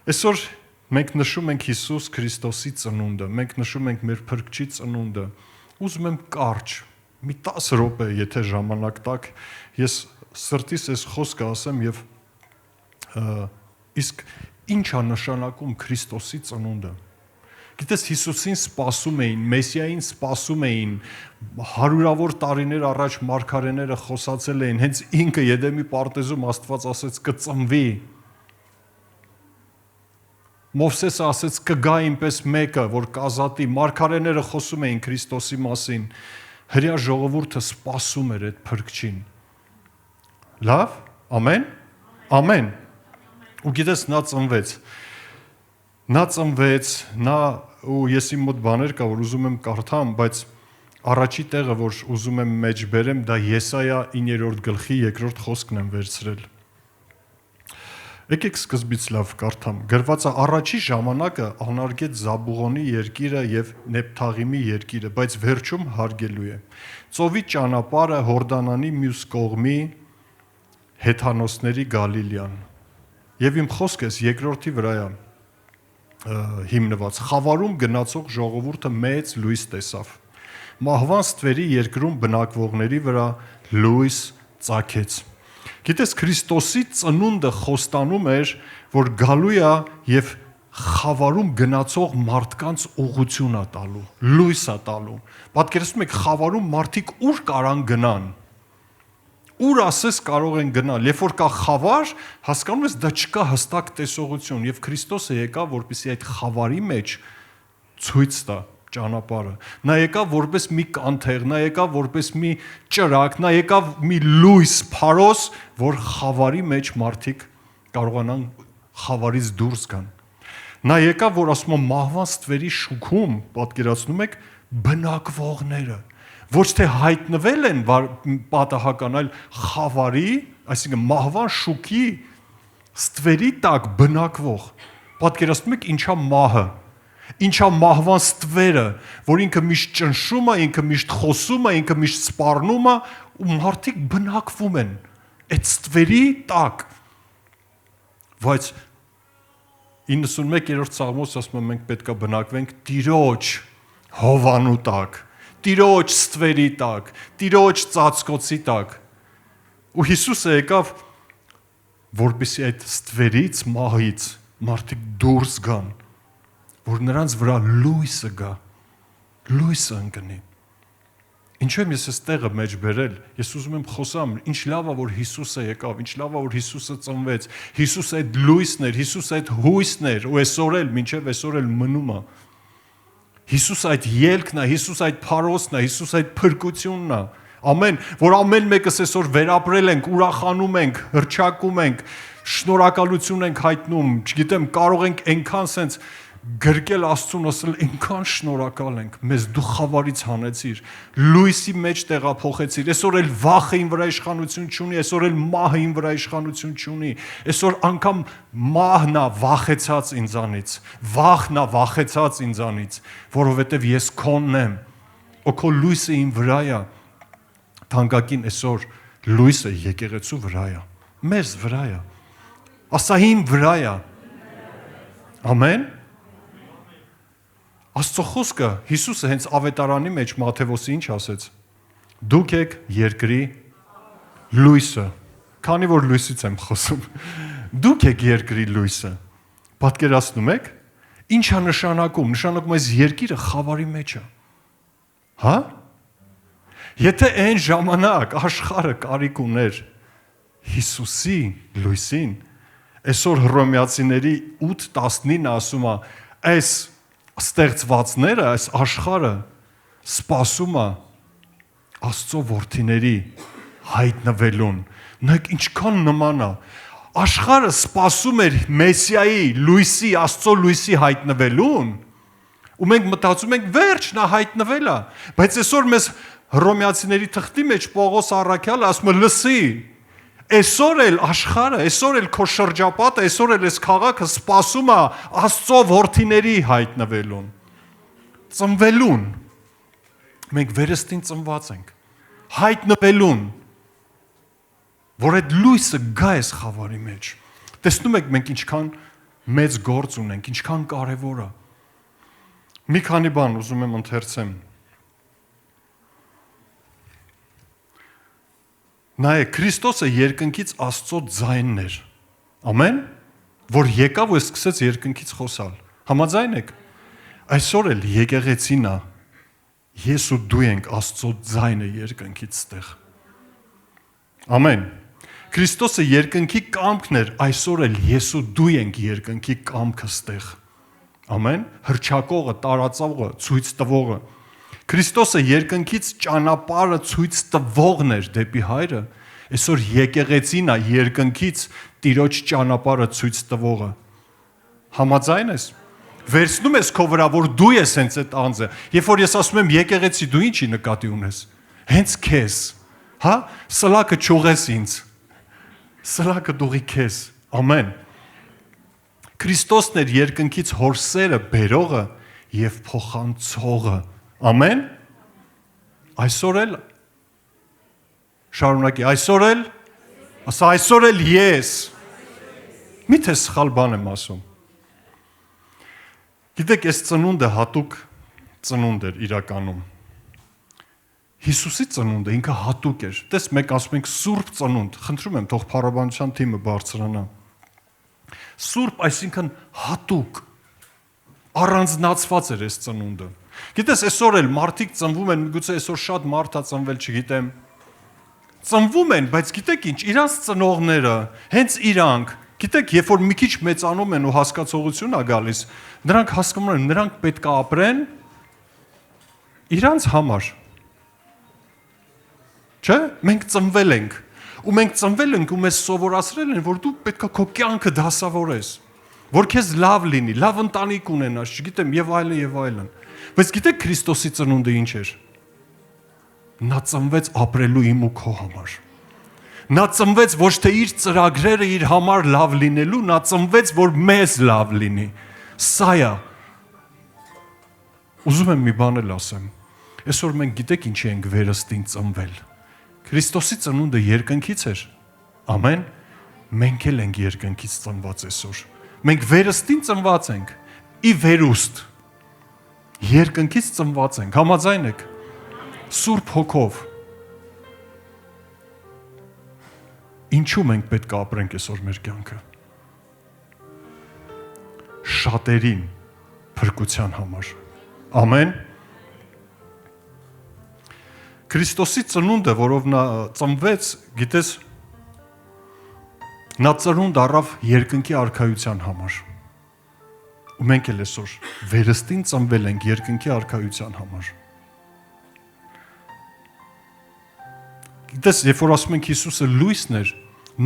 Այսօր մենք նշում ենք Հիսուս Քրիստոսի ծնունդը, մենք նշում ենք մեր Փրկչի ծնունդը։ Ուզում եմ կարճ, մի 10 րոպե, եթե ժամանակ տաք, ես սրտիս այս խոսքը ասեմ եւ իսկ ինչ է նշանակում Քրիստոսի ծնունդը։ Գիտես, Հիսուսին սպասում էին, Մեսիային սպասում էին, հարյուրավոր տարիներ առաջ մարգարեները խոսացել էին, հենց ինքը Եդեմի պարտեզում Աստված ասեց կծնվի։ Մովսեսը ասեց կգա ինպես մեկը, որ կազատի, մարգարեները խոսում էին Քրիստոսի մասին, հրյա ժողովուրդը սպասում էր այդ Փրկչին։ Լավ, ամեն, ամեն։ Ու գիտես, նա ծնվեց, ու ես իմ մոտ բաներ կա, որ ուզում եմ կարդամ, բայց առաջի տեղը, որ ուզում եմ մեջ բերեմ, դա Եսայա 9-րդ գլխի 2-րդ խոսքն եմ վերցրել։ Եկեք սկզբից լավ կարդամ։ Գրված է առաջի ժամանակը անարգեց Զաբուղոնի երկիրը եւ Նեփթաղիմի երկիրը, բայց վերջում հարգելու է։ Ծովի ճանապարհը Հորդանանի մյուս կողմի հեթանոսների Գալիլեան։ Եվ իմ խոսքս երկրորդի վրա է հիմնված։ Խավարում գնացող ժողովուրդը մեծ լույս տեսավ։ Մահվան ստվերի երկրում բնակվողների վրա լույս ծագեց։ Գիտես, Քրիստոսի ծնունդը խոստանում էր, որ գալու է եւ խավարում գնացող մարդկանց ուղղություն է տալու, լույս է տալու։ Պատկերացնում եք, խավարում մարդիկ ուր կարան գնան։ Ուր ասես կարող են գնալ, երբ որ կա խավար, հասկանում ես, դա չկա հստակ տեսողություն, եւ Քրիստոսը եկավ, որպեսզի այդ խավարի մեջ ցույց տա ճանապարհը։ Նա եկավ որպես մի կանթեղ, նա եկավ որպես մի ճրակ, նա եկավ մի լույս, փարոս, որ խավարի մեջ մարդիկ կարողանան խավարից դուրս գան։ Նա եկավ, որ ասում եմ մահվան ստվերի շուքում, պատկերացնում եք, բնակվողները ոչ թե հայտնվել են պատահական, այլ խավարի, այսինքն մահվան շուքի ստվերի տակ բնակվող։ Պատկերացնում եք ինչա մահը, ինչա մահվան ստվերը, որ ինքը միշտ ճնշում է, ինքը միշտ խոսում է, ինքը միշտ սպառնում է, ու մարդիկ բնակվում են այդ ստվերի տակ։ Բայց 91-րդ Սաղմոս ասում է մենք պետք է բնակվենք Տիրոջ հովանու տակ, Տիրոջ ստվերի տակ, Տիրոջ ծածկոցի տակ։ Ու Հիսուսը եկավ, որպեսզի այդ ստվերից, մահից մարդիկ դուրս գան, որ նրանց վրա լույսը գա, լույսը ընկնի։ Ինչու եմ ես այս տեղը մեջ բերել, ես ուզում եմ խոսամ, ինչ լավ է, որ Հիսուսը եկավ, ինչ լավ է, որ Հիսուսը ծնվեց, Հիսուսը այդ լույսն էր, Հիսուսը այդ հույսն էր, ու այսօր էլ, մինչև այսօր էլ մնում է։ Հիսուս այդ ելքն է, Հիսուս այդ փարոսն է, Հիսուս այդ փրկությունն է։ Ամեն, որ ամեն մեկս այսօր վերապրել ենք, ուրախանում ենք, հռչակում ենք, շնորհակալություն ենք հայտնում, չգիտեմ, կարող ենք այնքան սենց գրկել Աստծուն, ասել այնքան շնորհակալ ենք, մեզ դու խավարից հանեցիր, լույսի մեջ տեղափոխեցիր, այսօր էլ վախը ին վրա իշխանություն չունի, այսօր էլ մահը ին վրա իշխանություն չունի, այսօր անգամ մահն է վախեցած ինձանից, վախն է վախեցած ինձանից, որովհետև ես քոնն եմ, ու քո լույսը ին վրա է, թանկագին այսօր լույսը եկեղեցու վրա է, մեզ վրա է, ասա իմ վրա է, ամեն։ Աստծո խոսքը Հիսուսը հենց ավետարանի մեջ Մատթեոսի ինչ ասեց. Դուք եք երկրի լույսը։ Քանի որ լույսից եմ խոսում։ Դուք եք երկրի լույսը։ Պատկերացնում եք, ինչ է նշանակում։ Նշանակում այս երկիրը խավարի մեջ է։ Հա? Եթե այն ժամանակ աշխարհը կարիք ուներ Հիսուսի լույսին, այսօր Հռոմեացիների 8:19 ասում է, այս ստեղծվածները, այս աշխարհը սպասում է Աստծո որդիների հայտնվելուն։ Նայեք ինչքան նման է։ Աշխարհը սպասում էր Մեսիայի լույսի, Աստծո լույսի հայտնվելուն, ու մենք մտածում ենք վերջ նա հայտնվել է, բայց այսօր մեզ Հռոմեացիների թղթի մեջ Պողոս առաքյալը ասում է լսի, այսօր էլ աշխարհը, այսօր էլ քո շրջապատը, այսօր էլ այս քաղաքը սպասում է Աստծո որդիների հայտնվելուն, ծնվելուն։ Մենք վերստին ծնված ենք, հայտնվելուն, որ այդ լույսը գա այս խավարի մեջ։ Տեսնում եք մենք ինչքան մեծ գործ ունենք, ինչքան կարևոր է։ Մի քանի բան ուզում եմ ընթերցեմ։ Նայեք, Քրիստոսը երկնքից Աստծո ձայնն էր։ Ամեն, որ եկավ ու սկսեց երկնքից խոսալ։ Համաձայն եք։ Այսօր էլ եկեղեցին է։ Ես ու դու ենք Աստծո ձայնը երկնքից ստեղ։ Ամեն։ Քրիստոսը երկնքի կամքն էր, այսօր էլ ես ու դու ենք երկնքի կամքը ստեղ։ Ամեն։ Հռչակողը, տարածողը, ցույց տվողը։ Քրիստոսը երկնքից ճանապարհը ցույց տվողն էր դեպի Հայրը, այսօր եկեղեցին է երկնքից Տիրոջ ճանապարհը ցույց տվողը։ Համաձայն ես։ Վերցնում ես քո վրա, որ դու ես հենց այդ անձը։ Երբ որ ես ասում եմ եկեղեցի, դու ինչի նկատի ունես։ Հենց քեզ։ Հա, սլակը ճուղես ինձ։ Սլակը դուղի քեզ։ Ամեն։ Քրիստոսն էր երկնքից հոր սերը բերողը եւ փոխանցողը։ Ամեն։ Այսօր էլ շարունակի, այսօր էլ, ասա այսօր էլ ես։ Միթե սխալ բան եմ ասում։ Գիտեք, այս ծնունդը հատուկ ծնունդ էր իրականում։ Հիսուսի ծնունդը ինքը հատուկ էր։ Տես մեկ ասում ենք սուրբ ծնունդ, խնդրում եմ, թող փառաբանության թիմը բարձրանա։ Սուրբ, այսինքն հատուկ, առանձնացված էր այս ծնունդը։ Գիտես, այսօր էլ մարդիկ ծնվում են, միգուցե այսօր շատ մարդ է ծնվել, չգիտեմ։ Ծնվում են, բայց գիտեք ինչ, իրանց ծնողները, հենց իրանք, գիտեք, երբ որ մի քիչ մեծանում են ու հասկացողություն է գալիս, նրանք հասկանում են, նրանք պետք է ապրեն իրանց համար։ Չէ՞, մենք ծնվել ենք, ու մենք ծնվել ենք ու մեզ սովորացրել են, որ դու պետք է քո կյանքը դասավորես, որ քեզ լավ լինի, լավ ընտանիք ունենաս, չգիտեմ, եւ այլն եւ այլն։ Բայց գիտեք Քրիստոսի ծնունդը ինչ էր։ Նա ծնվեց ապրելու իմ ու քո համար։ Նա ծնվեց ոչ թե իր ծրագրերը իր համար լավ լինելու, նա ծնվեց, որ մեզ լավ լինի։ Սա է։ Ուզում եմ մի բան էլ ասեմ։ Այսօր մենք գիտեք ինչի ենք վերստին ծնվել։ Քրիստոսի ծնունդը երկնքից էր։ Ամեն։ Մենք էլ ենք երկնքից ծնված այսօր։ Մենք վերստին ծնված ենք։ Ի վերուստ։ Երկնքից ծնված ենք։ Համաձայն եք։ Սուրբ հոգով։ Ինչու մենք պետք է ապրենք այսօր մեր կյանքը։ Շատերին փրկության համար։ Ամեն։ Քրիստոսի ծնունդը, որով նա ծնվեց, գիտես, նա ծնունդ առավ երկնքի արքայության համար։ Ու մենք էլ այսօր վերստին ծնվել ենք երկնքի արքայության համար։ Գիտես, երբ որ ասում ենք Հիսուսը լույսն էր,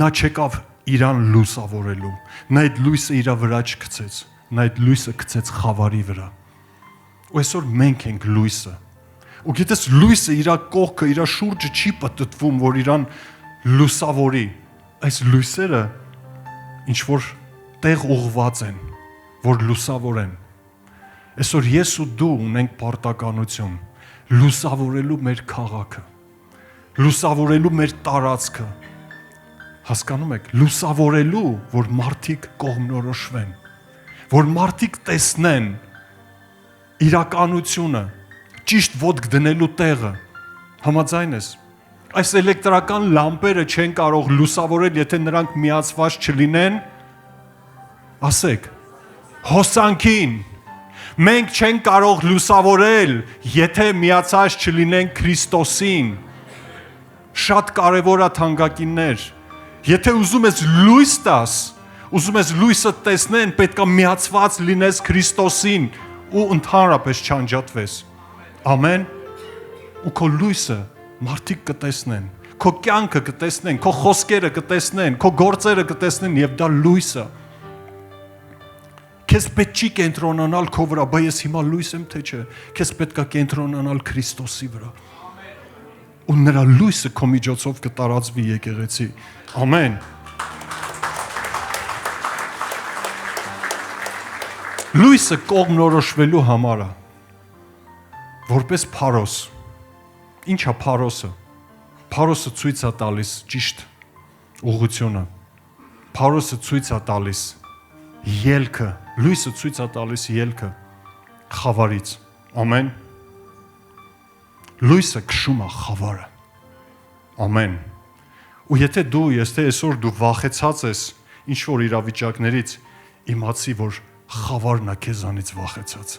նա չեկավ իրան լուսավորելու, նա այդ լույսը իր վրա չգցեց, նա այդ լույսը գցեց խավարի վրա։ Ու այսօր մենք ենք լույսը։ Ու գիտես, լույսը իր կողքը, իր շուրջը չի պտտվում, որ իրան լուսավորի։ Այս լույսերը ինչ որ տեղ ուղղված են, որ լուսավորեն։ Այսօր ես ու դու ունենք պարտականություն լուսավորելու մեր քաղաքը, լուսավորելու մեր տարածքը։ Հասկանում եք, լուսավորելու, որ մարդիկ կողմնորոշվեն, որ մարդիկ տեսնեն իրականությունը, ճիշտ ոտք դնելու տեղը։ Համաձայն ես։ Այս էլեկտրական լամպերը չեն կարող լուսավորել, եթե նրանք միացված չլինեն, ասեք, հոսանքին։ Մենք չենք կարող լուսավորել, եթե միացած չլինենք Քրիստոսին։ Շատ կարևոր է թանկագիններ։ Եթե ուզում ես լույս տաս, ուզում ես լույսը տեսնեն, պետք է միացված լինես Քրիստոսին ու ընդհանրապես չանջատվես։ Ամեն։ Ու քո լույսը մարդիկ կտեսնեն, քո կյանքը կտեսնեն, քո խոսքերը կտեսնեն, քո գործերը կտեսնեն եւ դա լույսը։ Քեզ պետք չի կենտրոնանալ քո վրա, բայց ես հիմա լույս եմ թե չէ։ Քեզ պետք է կենտրոնանալ Քրիստոսի վրա։ Ու նրա լույսը քո միջոցով կտարածվի եկեղեցի։ Ամեն։ Լույսը կողմնորոշվելու համար է։ Որպես փարոս։ Ինչ է փարոսը։ Փարոսը ցույց է տալիս ճիշտ ուղղությունը։ Փարոսը ցույց է տալիս ելքը, լույսը ցույց է տալիս ելքը խավարից։ Ամեն։ Լույսը քշում է խավարը։ Ամեն։ Ու եթե դու, եթե այսօր դու վախեցած ես ինչ որ իրավիճակներից, իմացի, որ խավարն է քեզանից վախեցած։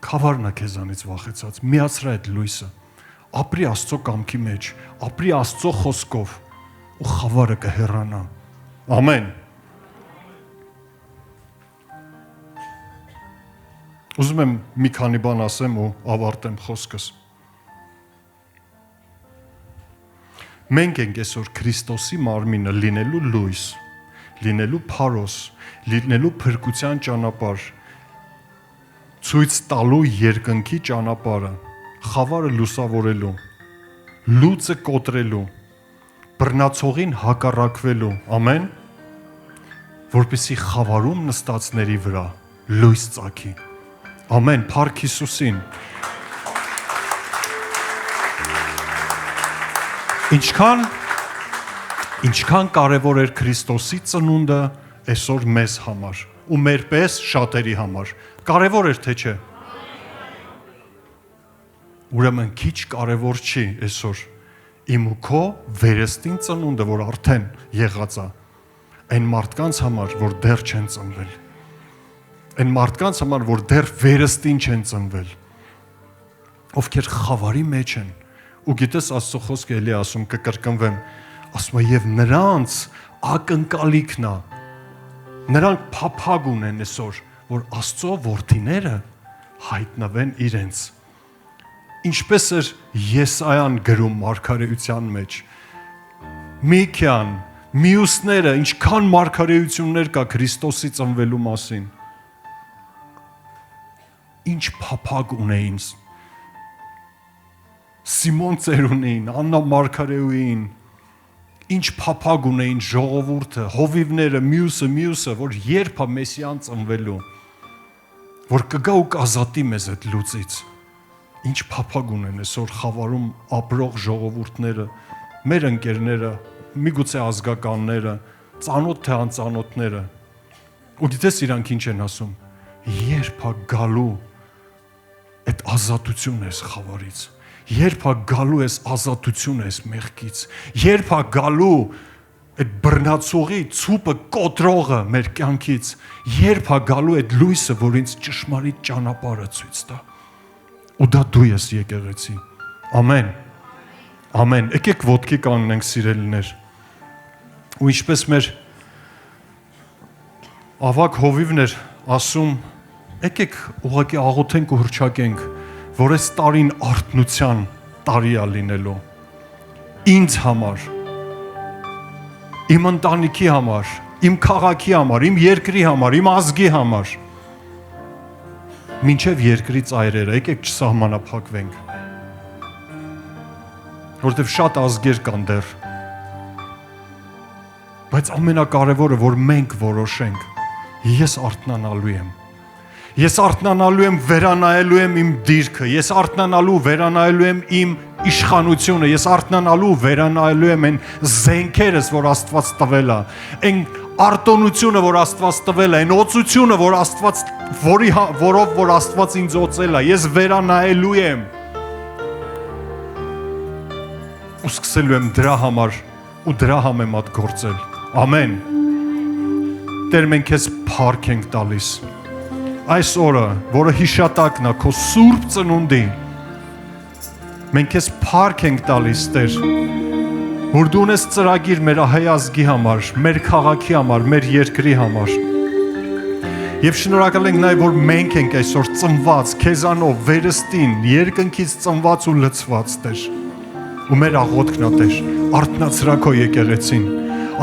Խավարն է քեզանից վախեցած։ Միացրա այդ լույսը։ Ապրի Աստծո կամքի մեջ, ապրի Աստծո խոսքով ու խավարը կհեռանա։ Ամեն։ Ուզում եմ մի քանի բան ասեմ ու ավարտեմ խոսքս։ Մենք ենք այսօր Քրիստոսի մարմինը լինելու լույս, լինելու փարոս, լինելու փրկության ճանապարհ, ցույց տալու երկնքի ճանապարհը, խավարը լուսավորելու, լույսը կոտրելու, բռնացողին հակառակվելու, ամեն, որպեսզի խավարում նստածների վրա լույս ծագի։ Ամեն, փառք Հիսուսին։ Ինչքան կարևոր էր Քրիստոսի ծնունդը այսօր մեզ համար ու մեր պես շատերի համար։ Կարևոր էր թե չէ։ Ուրեմն քիչ կարևոր չի այսօր իմ ու քո վերստին ծնունդը, որ արդեն եղած է, այն մարդկանց համար, որ դեռ չեն ծնվել։ Այն մարդկանց համար, որ դեռ վերստին չեն ծնվել, ովքեր խավարի մեջ են, ու գիտես Աստծո խոսքը էլի ասում, կկրկնվեմ, ասում է եւ նրանց ակնկալիքն է, նրանք փափագ ունեն այսօր, որ Աստծո որդիները հայտնվեն իրենց։ Ինչպես էր Եսայան գրում մարգարեության մեջ, Միքյան, մյուսները, ինչքան մարգարեություններ կա Քրիստոսի ծնվելու մասին։ Ինչ փափագ ունեին Սիմոն ծերունին, Աննա Մարգարեուին, ինչ փափագ ունեին ժողովուրդը, հովիվները, մյուսը, որ երբ է Մեսիան ծնվելու, որ կգա ու կազատի մեզ այդ լուծից։ Ինչ փափագ ունեն այսօր խավարում ապրող ժողովուրդները, մեր ընկերները, միգուցե ազգականները, ծանոթ թե անծանոթները։ Ու գիտես իրանք ինչ են ասում։ Երբ է գալու այդ ազատությունը այս խավարից, երբ է գալու այս ազատությունը այս մեղքից, երբ է գալու այդ բռնացողի ցուպը կոտրողը մեր կյանքից, երբ է գալու այդ լույսը, որ ինձ ճշմարիտ ճանապարհը ցույց տա։ Ու դա դու ես եկեղեցի։ Ամեն։ Ամեն։ Եկեք ոտքի կանգնենք սիրելիներ։ Ու ինչպես մեր ավակ հովիվներ ասում, եկեք ուղղակի աղոթենք ու հռչակենք, որ այս տարին արթնության տարի է լինելու։ Ինձ համար, իմ ընտանիքի համար, իմ քաղաքի համար, իմ երկրի համար, իմ ազգի համար։ Մինչև երկրի ծայրերը, եկեք չսահմանափակվենք։ Որտեվ շատ ազգեր կան դեռ։ Բայց ամենակարևորը, որ մենք որոշենք, ես արթնանալու եմ։ Ես արթնանալու եմ, վերանայելու եմ իմ դիրքը, ես արթնանալու, վերանայելու եմ իմ իշխանությունը, ես արթնանալու, վերանայելու եմ այն զենքերս, որ Աստված տվել է, այն արտոնությունը, որ Աստված տվել է, այն օծությունը, որ Աստված, որով որ Աստված ինձ օծել է, ես վերանայելու եմ։ Ու սկսելու եմ դրա համար ու դրա համեմատ գործել։ Ամեն։ Տեր, մենք քեզ փառք ենք տալիս։ Այս օրը, որը հիշատակն է քո սուրբ ծնունդի, մենք քեզ փառք ենք տալիս, Տեր, որ դու ունես ծրագիր մեր հայ ազգի համար, մեր քաղաքի համար, մեր երկրի համար։ Եվ շնորհակալ ենք նաև, որ մենք ենք այսօր ծնված, քեզանով, վերստին, երկնքից ծնված ու լցված, Տեր։ Ու մեր աղոթքն է, Տեր, արթնացրա քո եկեղեցին,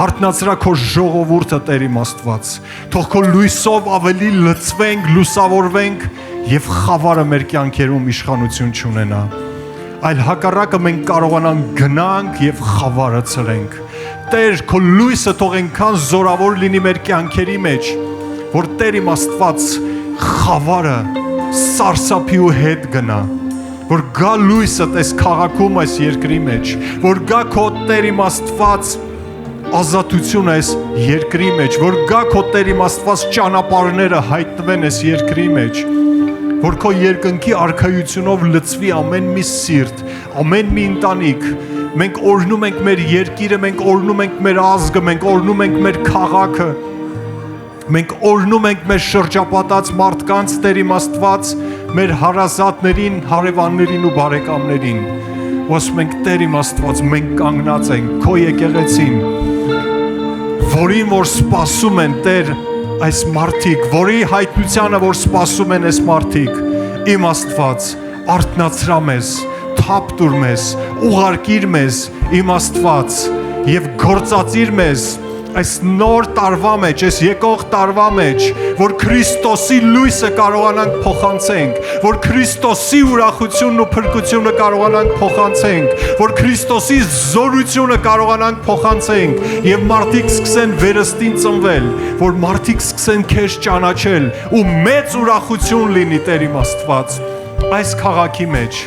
արթնացրա քո ժողովուրդը, Տեր իմ Աստված, թող քո լույսով ավելի լցվենք, լուսավորվենք եւ խավարը մեր կյանքերում իշխանություն չունենա, այլ հակառակը մենք կարողանանք գնանք եւ խավարը ցրենք։ Տեր, քո լույսը թող այնքան զորավոր լինի մեր կյանքերի մեջ, որ Տեր իմ Աստված խավարը սարսափի ու հետ գնա, որ գա լույսը այս քաղաքում, այս երկրի մեջ, որ գա քո Տեր իմ Աստված ազատություն այս երկրի մեջ, որ գա քո Տեր իմաստված ճանապարհները հայտնվեն այս երկրի մեջ, որ քո երկնքի արքայությունով լցվի ամեն մի սիրտ, ամեն մի ընտանիք։ Մենք օրհնում ենք մեր երկիրը, մենք օրհնում ենք մեր ազգը, մենք օրհնում ենք մեր քաղաքը, մենք օրհնում ենք մեր շրջապատած մարդկանց, Տեր իմաստված, մեր հարազատներին, հարևաններին ու բարեկամներին։ Ոսում ենք Տեր իմաստված, մենք կանգնած ենք քո եկեղեցին, որին որ սպասում են Տեր այս մարդիկ, որի հայտնությանը որ սպասում են այս մարդիկ, իմ Աստված, արթնացրա մեզ, թափ տուր մեզ, ուղարկիր մեզ, իմ Աստված, եւ գործածիր մեզ այս նոր տարվա մեջ, այս եկող տարվա մեջ, որ Քրիստոսի լույսը կարողանանք փոխանցենք, որ Քրիստոսի ուրախությունն ու փրկությունը կարողանանք փոխանցենք, որ Քրիստոսի զորությունը կարողանանք փոխանցենք եւ մարդիկ սկսեն վերստին ծնվել, որ մարդիկ սկսեն քեզ ճանաչել ու մեծ ուրախություն լինի Տեր իմ Աստված այս քաղաքի մեջ,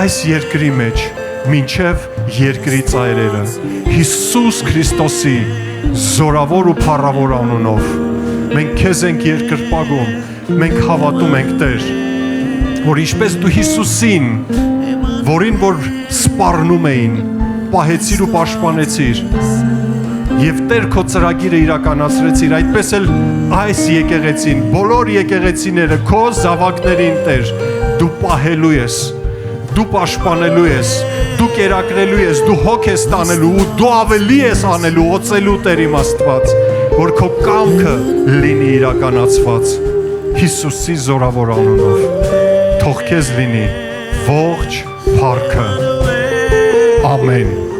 այս երկրի մեջ, մինչև երկրի ծայրերը, Հիսուս Քրիստոսի զորավոր ու փառավոր անունով, մենք քեզ ենք երկրպագում, մենք հավատում ենք Տեր, որ ինչպես դու Հիսուսին, որին որ սպառնում էին, պահեցիր ու պաշտպանեցիր, եւ Տեր քո ծրագիրը իրականացրեցիր, այդպես էլ այս եկեղեցին, բոլոր եկեղեցիները քո զավակներին Տեր, դու պահելու ես, դու պաշտպանելու ես, դու կերակրելու ես, դու հոգ ես տանելու ու դու ավելի ես անելու, օծելու Տեր իմ Աստված, որ քո կամքը լինի իրականացված Հիսուսի զորավոր անունով, թող քեզ լինի ողջ փառքը, ամեն։